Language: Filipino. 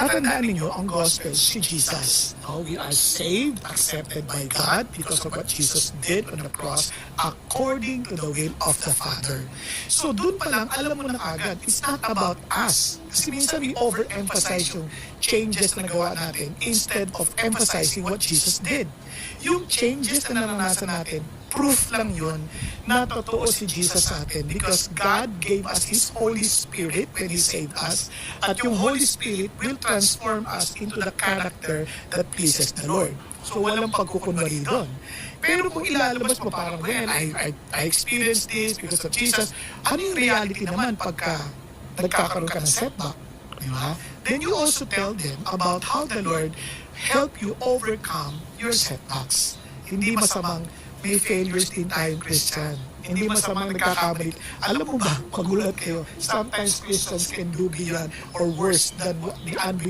Tatandaan ninyo, ang gospel, si Jesus. No, we are saved, accepted by God because of what Jesus did on the cross according to the will of the Father. So dun pa lang, alam mo na kagad, it's not about us. Kasi minsan we overemphasize yung changes na nagawa natin instead of emphasizing what Jesus did. Yung changes na naranasan natin, proof lang yun na totoo si Jesus sa atin because God gave us His Holy Spirit when He saved us at yung Holy Spirit will transform us into the character that pleases the Lord. So walang pagkukunwari doon. Pero kung ilalabas mo parang, well, I experienced this because of Jesus, ano yung reality naman pagka nagkakaroon ka ng setback? Diba? Then you also tell them about how the Lord help you overcome your setbacks. Hindi masamang may failures din tayong Christian. Hindi masamang nagkakamali. Alam mo ba, magulat kayo, sometimes Christians can do beyond or worse than what the unbelievers